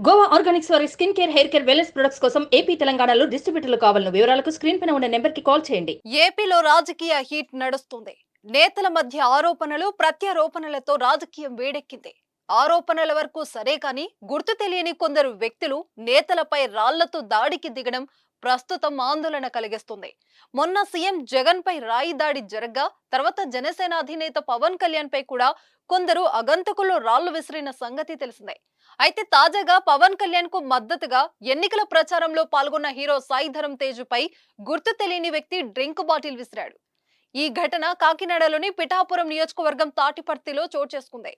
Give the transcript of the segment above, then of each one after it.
Goa Organics వారి skin care, hair care, wellness products కోసం AP, తెలంగాణలో డిస్ట్రిబ్యూటర్లు కావాలను వివరాలకు స్క్రీన్ పైన ఉన్న నెంబర్కి కాల్ చేయండి. ఏపీలో రాజకీయ హీట్ నడుస్తుంది. నేతల మధ్య ఆరోపణలు, ప్రత్యారోపణలతో రాజకీయం వేడెక్కింది. ఆరోపణల వరకు సరే కానీ గుర్తు తెలియని కొందరు వ్యక్తులు నేతలపై రాళ్లతో దాడికి దిగడం ప్రస్తుతం ఆందోళన కలిగిస్తుంది. మొన్న సీఎం జగన్ పై రాయి దాడి జరగ్గా తర్వాత జనసేన అధినేత పవన్ కళ్యాణ్ పై కూడా కొందరు అగంతకులు రాళ్లు విసిరిన సంగతి తెలిసిందే. అయితే తాజాగా పవన్ కళ్యాణ్ కు మద్దతుగా ఎన్నికల ప్రచారంలో పాల్గొన్న హీరో సాయి ధరమ్ తేజ్ పై గుర్తు తెలియని వ్యక్తి డ్రింక్ బాటిల్ విసిరాడు. ఈ ఘటన కాకినాడలోని పిఠాపురం నియోజకవర్గం తాటిపర్తిలో చోటు చేసుకుంది.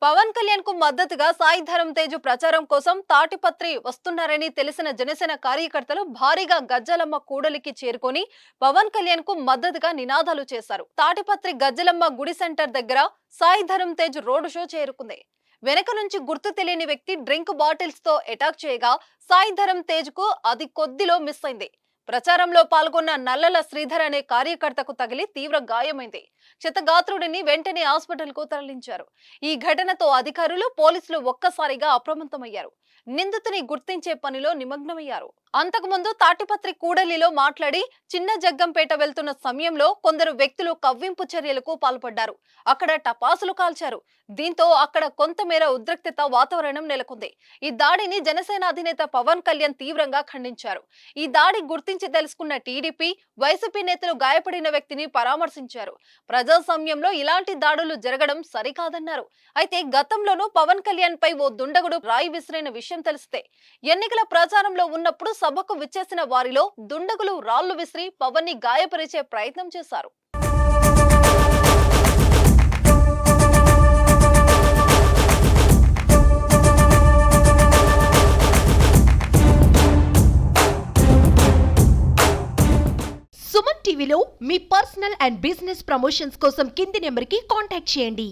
పవన్ కళ్యాణ్ కు మద్దతుగా సాయి ధరమ్ తేజ్ ప్రచారం కోసం తాటిపత్రి వస్తున్నారని తెలిసిన జనసేన కార్యకర్తలు భారీగా గజ్జలమ్మ కూడలికి చేరుకొని పవన్ కళ్యాణ్ కు మద్దతుగా నినాదాలు చేశారు. తాటిపత్రి గజ్జలమ్మ గుడి సెంటర్ దగ్గర సాయి ధరమ్ తేజ్ రోడ్ షో చేరుకుంది. వెనక నుంచి గుర్తు తెలియని వ్యక్తి డ్రింక్ బాటిల్స్ తో అటాక్ చేయగా సాయి ధరమ్ తేజ్ కు అది కొద్దిలో మిస్ అయింది. ప్రచారంలో పాల్గొన్న నల్లల శ్రీధర్ అనే కార్యకర్తకు తగిలి తీవ్ర గాయమైంది. క్షతగాత్రుడిని వెంటనే హాస్పిటల్ కు తరలించారు. ఈ ఘటనతో అధికారులు, పోలీసులు ఒక్కసారిగా అప్రమత్తమయ్యారు. నిందితుని గుర్తించే పనిలో నిమగ్నమయ్యారు. అంతకుముందు తాటిపత్రి కూడలిలో మాట్లాడి చిన్న జగ్గంపేట వెళ్తున్న సమయంలో కొందరు వ్యక్తులు కవ్వింపు చర్యలకు పాల్పడ్డారు. అక్కడ టపాసులు కాల్చారు. దీంతో అక్కడ కొంతమేర ఉద్రిక్తత వాతావరణం నెలకొంది. ఈ దాడిని జనసేన అధినేత పవన్ కళ్యాణ్ తీవ్రంగా ఖండించారు. ఈ దాడి గుర్తించి తెలుసుకున్న టీడీపీ, వైసీపీ నేతలు గాయపడిన వ్యక్తిని పరామర్శించారు. ప్రజాస్వామ్యంలో ఇలాంటి దాడులు జరగడం సరికాదన్నారు. అయితే గతంలోనూ పవన్ కళ్యాణ్ పై ఓ దుండగుడు రాయి విసిరిన విషయం తెలిస్తే ఎన్నికల ప్రచారంలో ఉన్నప్పుడు సభకు విచ్చేసిన వారిలో దుండగులు రాళ్లు విసిరి పవన్ ని గాయపరిచే ప్రయత్నం చేశారు. సుమన్ టీవీలో మీ పర్సనల్ అండ్ బిజినెస్ ప్రమోషన్స్ కోసం కింది నెంబర్కి కాంటాక్ట్ చేయండి.